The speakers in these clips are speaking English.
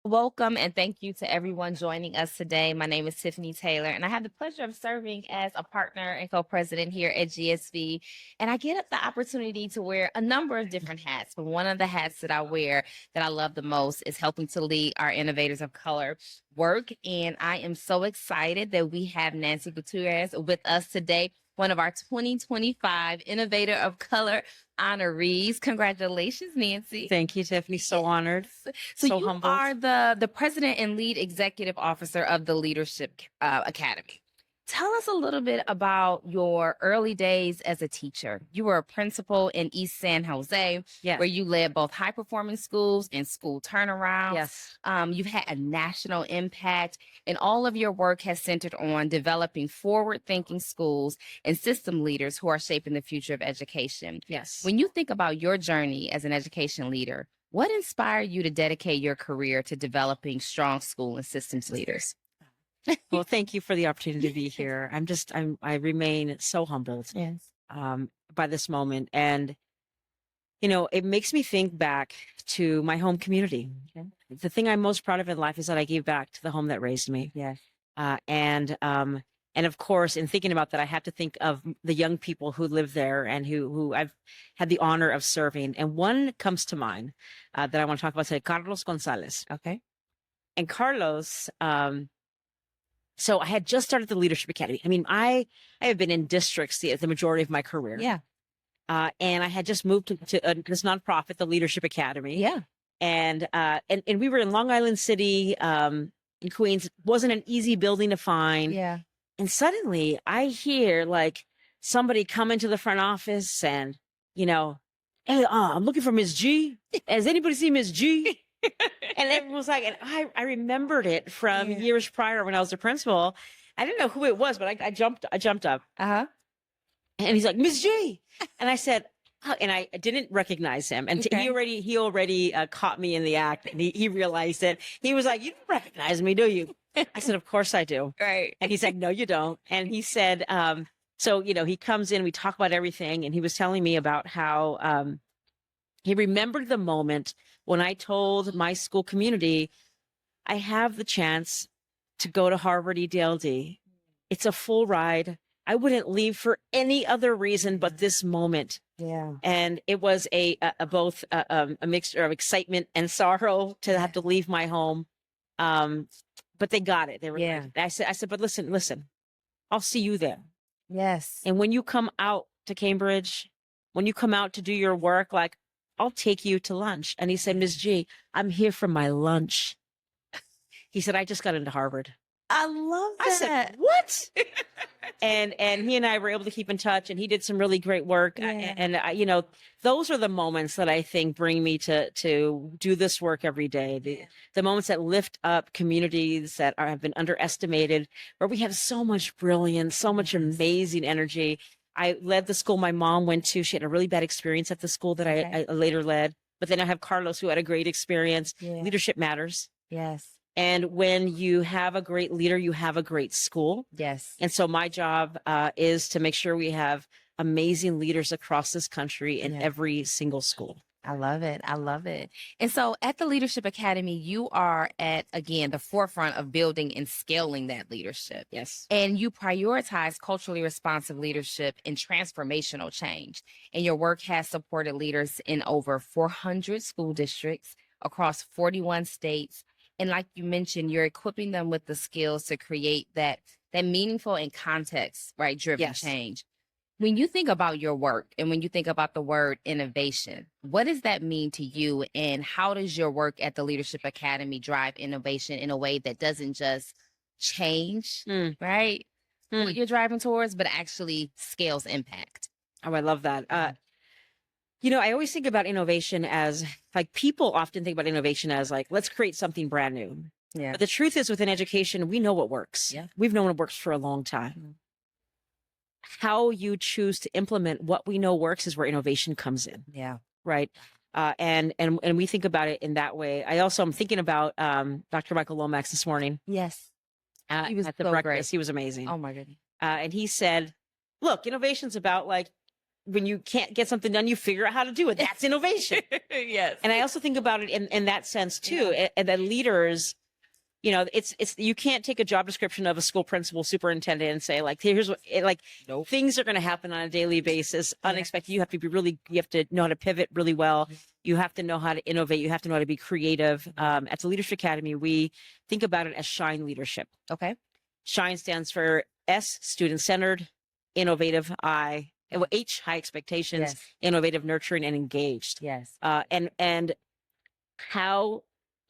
Welcome and thank you to everyone joining us today. My name is Tiffany Taylor, and I have the pleasure of serving as a partner and co president here at GSV. And I get the opportunity to wear a number of different hats. But one of the hats that I wear that I love the most is helping to lead our Innovators of Color work. And I am so excited that we have Nancy Gutiérrez with us today, one of our 2025 Innovator of Color honorees. Congratulations, Nancy. Thank you, Tiffany. So honored. So So you humbled. are the president and lead executive officer of the Leadership Academy. Tell us a little bit about your early days as a teacher. You were a principal in East San Jose, Yes. where you led both high performing schools and school turnarounds. Yes. You've had a national impact, and all of your work has centered on developing forward thinking schools and system leaders who are shaping the future of education. Yes. When you think about your journey as an education leader, what inspired you to dedicate your career to developing strong school and systems leaders? Well, thank you for the opportunity to be here. I remain so humbled Yes. by this moment. And, it makes me think back to my home community. Okay. The thing I'm most proud of in life is that I gave back to the home that raised me. Yes. And of course, in thinking about that, I have to think of the young people who live there and who I've had the honor of serving. And one comes to mind that I want to talk about today, Carlos Gonzalez. Okay. And Carlos, so I had just started the Leadership Academy. I mean, I have been in districts the majority of my career. Yeah. And I had just moved to this nonprofit, the Leadership Academy. Yeah. And we were in Long Island City, in Queens. It wasn't an easy building to find. Yeah. And suddenly I hear like somebody come into the front office and, hey, I'm looking for Ms. G. Has anybody seen Ms. G? And everyone was like, and I remembered it from years prior when I was a principal. I didn't know who it was, but I jumped up. Uh-huh. And he's like, Ms. G. And I said, oh, and I didn't recognize him. And Okay. he already caught me in the act, and he realized it. He was like, you don't recognize me, do you? I said, of course I do. Right. And he's like, no, you don't. And he said, so, he comes in, we talk about everything. And he was telling me about how he remembered the moment when I told my school community, I have the chance to go to Harvard EDLD. It's a full ride. I wouldn't leave for any other reason but this moment. Yeah. And it was both a mixture of excitement and sorrow to have to leave my home. But they got it. They were. Yeah. I said, but listen, I'll see you there. Yes. And when you come out to Cambridge, when you come out to do your work, like, I'll take you to lunch. And he said, Ms. G, I'm here for my lunch. He said, I just got into Harvard. I love that. I said, what? and he and I were able to keep in touch, and he did some really great work. Yeah. And those are the moments that I think bring me to do this work every day. The moments that lift up communities that have been underestimated, where we have so much brilliance, so much amazing energy. I led the school my mom went to. She had a really bad experience at the school that I later led. But then I have Carlos, who had a great experience. Yeah. Leadership matters. Yes. And when you have a great leader, you have a great school. Yes. And so my job is to make sure we have amazing leaders across this country in every single school. I love it. I love it. And so at the Leadership Academy, you are at, again, the forefront of building and scaling that leadership. Yes. And you prioritize culturally responsive leadership and transformational change. And your work has supported leaders in over 400 school districts across 41 states. And like you mentioned, you're equipping them with the skills to create that meaningful and context, right, driven change. When you think about your work and when you think about the word innovation, what does that mean to you? And how does your work at the Leadership Academy drive innovation in a way that doesn't just change, right, what you're driving towards, but actually scales impact? Oh, I love that. I always think about innovation as like people often think about innovation as like, let's create something brand new. Yeah. But the truth is within education, we know what works. Yeah. We've known what works for a long time. How you choose to implement what we know works is where innovation comes in. Yeah. Right. And we think about it in that way. I'm thinking about Dr. Michael Lomax this morning. Yes. He was at the so breakfast. great. He was amazing. Oh my goodness. And he said, look, innovation's about like when you can't get something done, you figure out how to do it. That's innovation. Yes. And I also think about it in that sense too. And that leaders, you know, it's you can't take a job description of a school principal, superintendent, and say like, here's what Nope. things are going to happen on a daily basis, unexpected. You have to be you have to know how to pivot really well. You have to know how to innovate. You have to know how to be creative. At the Leadership Academy, we think about it as SHINE leadership. Okay. SHINE stands for S, student centered, innovative, I, H, high expectations, innovative, nurturing, and engaged. Yes. And how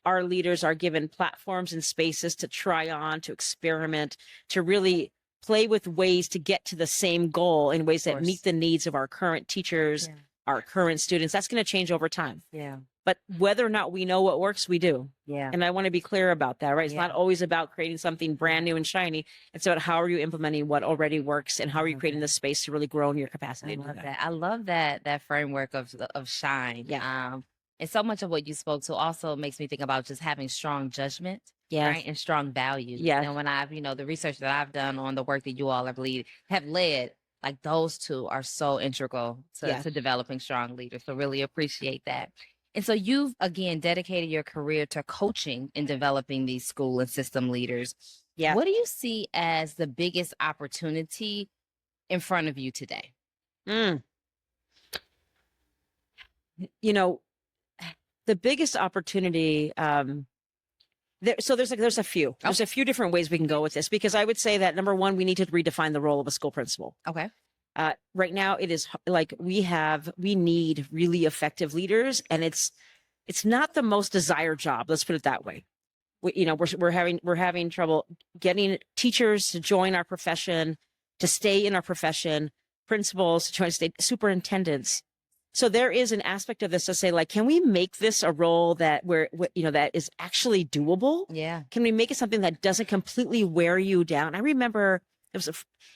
our leaders are given platforms and spaces to try on, to experiment, to really play with ways to get to the same goal in ways that meet the needs of our current teachers, our current students. That's going to change over time. Yeah. But whether or not we know what works, we do. Yeah. And I want to be clear about that, right? It's not always about creating something brand new and shiny. It's about how are you implementing what already works and how are you creating the space to really grow in your capacity to do that. I love that framework of SHINE. Yeah. And so much of what you spoke to also makes me think about just having strong judgment, right? And strong values. Yeah. And when I've, the research that I've done on the work that you all have led, like those two are so integral to developing strong leaders. So really appreciate that. And so you've, again, dedicated your career to coaching and developing these school and system leaders. Yeah. What do you see as the biggest opportunity in front of you today? You know, the biggest opportunity, there's a few. There's a few different ways we can go with this, because I would say that number one, we need to redefine the role of a school principal. Okay. Right now, it is like we need really effective leaders, and it's not the most desired job. Let's put it that way. We're having trouble getting teachers to join our profession, to stay in our profession, principals to join, stay, superintendents. So there is an aspect of this to say, like, can we make this a role that that is actually doable? Yeah. Can we make it something that doesn't completely wear you down? I remember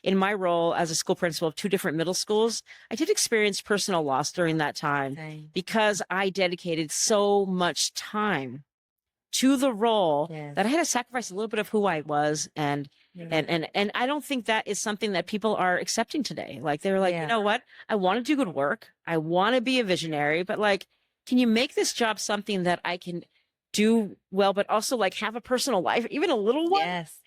in my role as a school principal of 2 different middle schools, I did experience personal loss during that time because I dedicated so much time to the role that I had to sacrifice a little bit of who I was. And I don't think that is something that people are accepting today. Like, they're like, you know what? I want to do good work. I want to be a visionary, but like, can you make this job something that I can do well, but also like have a personal life, even a little one? Yes.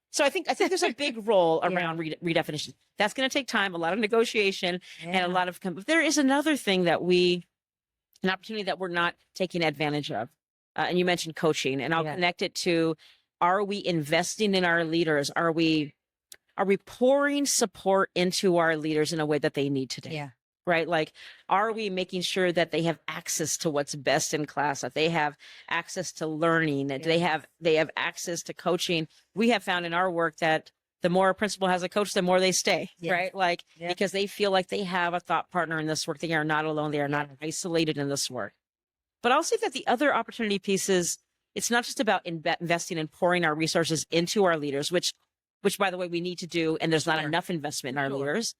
So I think there's a big role around redefinition. That's going to take time, a lot of negotiation, and a lot of. There is another thing an opportunity that we're not taking advantage of, and you mentioned coaching, and I'll connect it to: are we investing in our leaders? Are we pouring support into our leaders in a way that they need today? Yeah. Right? Like, are we making sure that they have access to what's best in class, that they have access to learning, that they have access to coaching? We have found in our work that the more a principal has a coach, the more they stay, right? Like, because they feel like they have a thought partner in this work. They are not alone. They are not isolated in this work. But I'll say that the other opportunity piece is, it's not just about investing and pouring our resources into our leaders, which by the way, we need to do. And there's not enough investment in our leaders.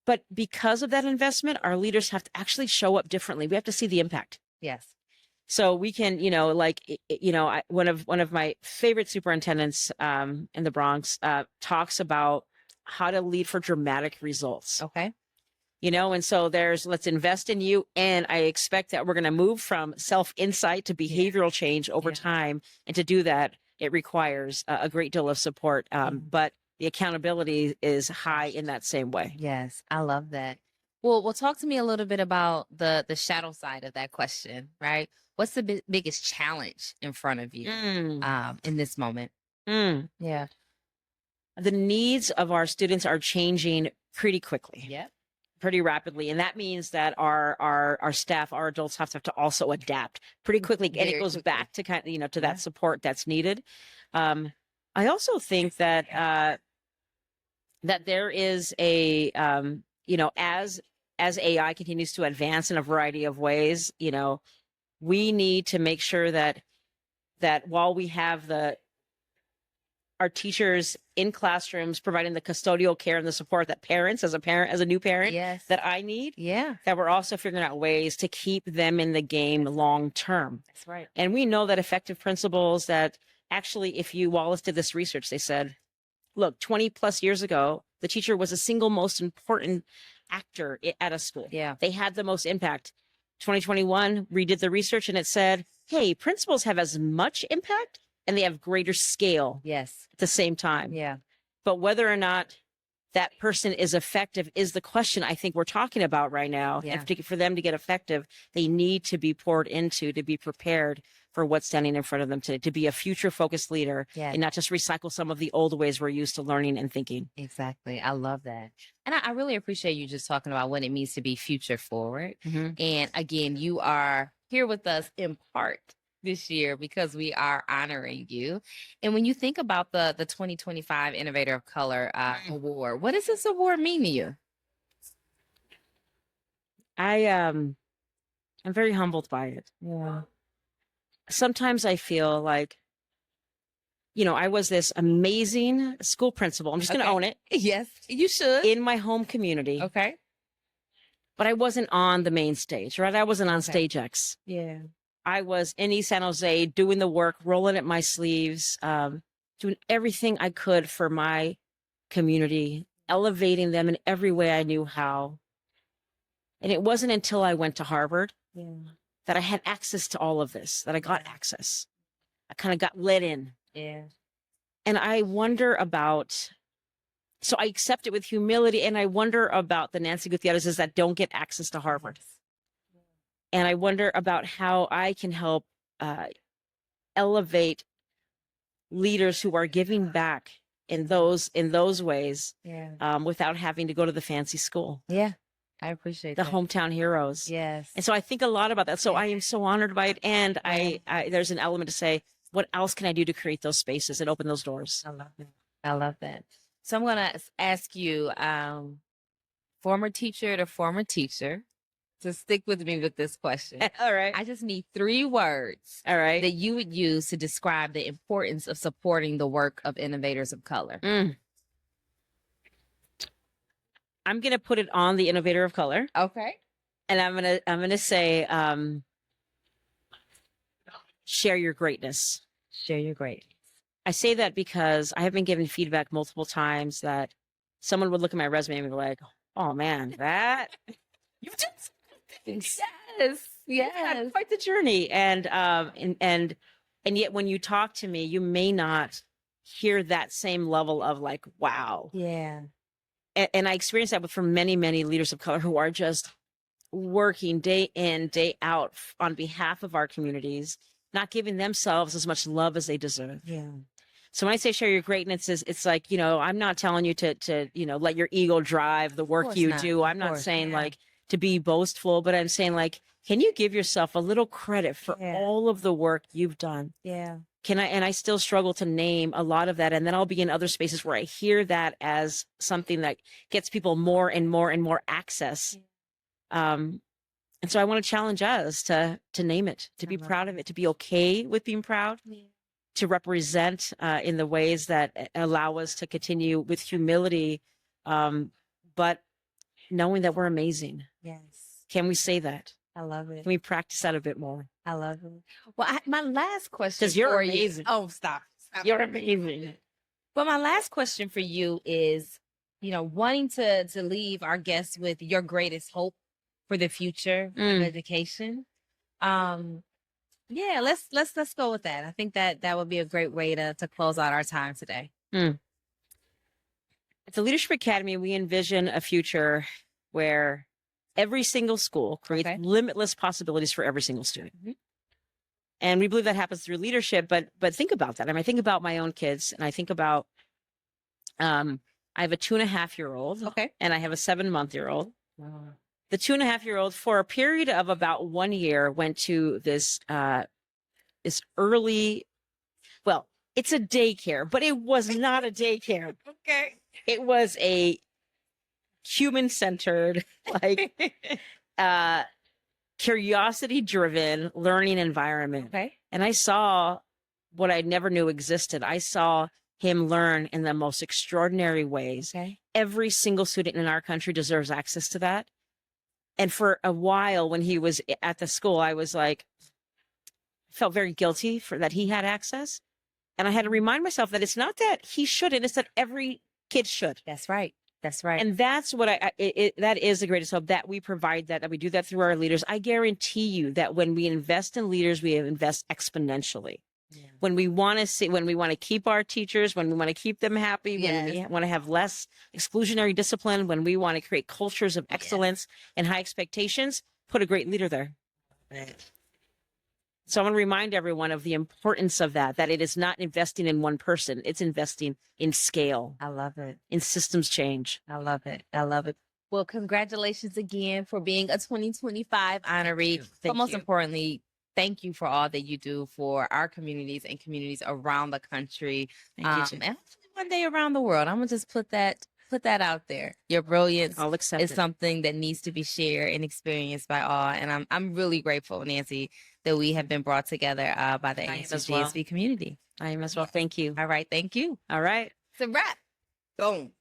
But because of that investment, our leaders have to actually show up differently. We have to see the impact. Yes. So we can, one of my favorite superintendents in the Bronx talks about how to lead for dramatic results. Okay. And so let's invest in you. And I expect that we're going to move from self-insight to behavioral change over time. And to do that, it requires a great deal of support. But the accountability is high in that same way. Yes, I love that. Well, talk to me a little bit about the shadow side of that question, right? What's the biggest challenge in front of you in this moment? Yeah. The needs of our students are changing pretty quickly. Yep. Pretty rapidly. And that means that our staff, our adults have to also adapt pretty quickly. And it goes back to to that support that's needed. I also think that that there is a, as AI continues to advance in a variety of ways, we need to make sure that while we have our teachers in classrooms providing the custodial care and the support that parents, as a new parent, that I need, that we're also figuring out ways to keep them in the game long term. That's right. And we know that effective principals, that actually, Wallace did this research, they said, look, 20 plus years ago, The teacher was the single most important actor at a school. Yeah. They had the most impact. 2021 redid the research and it said, hey, principals have as much impact and they have greater scale Yes. at the same time. Yeah. But whether or not that person is effective is the question I think we're talking about right now. Yeah. And for them to get effective, they need to be poured into, to be prepared for what's standing in front of them today, to be a future focused leader Yeah. and not just recycle some of the old ways we're used to learning and thinking. Exactly. I love that. And I really appreciate you just talking about what it means to be future forward. And again, you are here with us in part this year because we are honoring you. And when you think about the 2025 Innovator of Color award, what does this award mean to you? I'm very humbled by it. Yeah. Sometimes I feel like, you know, I was this amazing school principal. I'm just going to own it. Yes, you should. In my home community. Okay. But I wasn't on the main stage, right? I wasn't on stage X. Yeah. I was in East San Jose doing the work, rolling up my sleeves, doing everything I could for my community, elevating them in every way I knew how. And it wasn't until I went to Harvard that I had access to all of this, that I got access. I kind of got let in. Yeah. And I wonder about, so I accept it with humility, and I wonder about the Nancy Gutiérrez's that don't get access to Harvard. And I wonder about how I can help elevate leaders who are giving back in those ways without having to go to the fancy school. Yeah. I appreciate the that. hometown heroes. Yes. And so I think a lot about that. So I am so honored by it. And I there's an element to say, what else can I do to create those spaces and open those doors? I love that. I love that. So I'm going to ask you, former teacher to former teacher, to stick with me with this question. All right. I just need 3 words All right. that you would use to describe the importance of supporting the work of innovators of color. I'm going to put it on the Innovator of Color. Okay. And I'm going to say, share your greatness. Share your greatness. I say that because I have been given feedback multiple times that someone would look at my resume and be like, oh man, that you did things. Yes. You've had quite the journey. And yet when you talk to me, you may not hear that same level of like, wow. Yeah. And I experienced that from many, many leaders of color who are just working day in, day out on behalf of our communities, not giving themselves as much love as they deserve. Yeah. So when I say share your greatness, it's like, you know, I'm not telling you to, you know, let your ego drive the work you do. I'm not saying like to be boastful, but I'm saying like, can you give yourself a little credit for all of the work you've done? Yeah. And I still struggle to name a lot of that. And then I'll be in other spaces where I hear that as something that gets people more and more and more access. And so I want to challenge us to name it, to be proud of it, to be okay with being proud, to represent in the ways that allow us to continue with humility, but knowing that we're amazing. Yes. Can we say that? I love it. Can we practice that a bit more? I love it. Well, my last question Because you're for amazing. you. Oh, stop. You're amazing. But my last question for you is, you know, wanting to leave our guests with your greatest hope for the future of education. Yeah, let's go with that. I think that would be a great way to close out our time today. At the Leadership Academy, we envision a future where every single school creates limitless possibilities for every single student. And we believe that happens through leadership, but think about that. I mean, I think about my own kids, and I think about, I have a 2.5-year-old and I have a 7-month-year-old. Wow. The 2.5-year-old, for a period of about 1 year, went to this early, well, it's a daycare, but it was not a daycare. It was a human-centered, like, curiosity-driven learning environment. And I saw what I never knew existed. I saw him learn in the most extraordinary ways. Every single student in our country deserves access to that. And for a while when he was at the school, I was like, felt very guilty for that he had access. And I had to remind myself that it's not that he shouldn't, it's that every kid should. That's right. That's right. And that's what that is the greatest hope, that we provide that we do that through our leaders. I guarantee you that when we invest in leaders, we invest exponentially. Yeah. When we want to keep our teachers, when we want to keep them happy, when we want to have less exclusionary discipline, when we want to create cultures of excellence and high expectations, put a great leader there. Right. So I want to remind everyone of the importance of that it is not investing in one person. It's investing in scale. I love it. In systems change. I love it. I love it. Well, congratulations again for being a 2025 honoree. But most importantly, thank you for all that you do for our communities and communities around the country. Thank you, And hopefully one day around the world. I'm gonna just put that out there. Your brilliance I'll accept is something that needs to be shared and experienced by all. And I'm really grateful, Nancy, that we have been brought together by the ASU GSB community. I am as well. Thank you. All right. Thank you. All right. It's a wrap. Boom.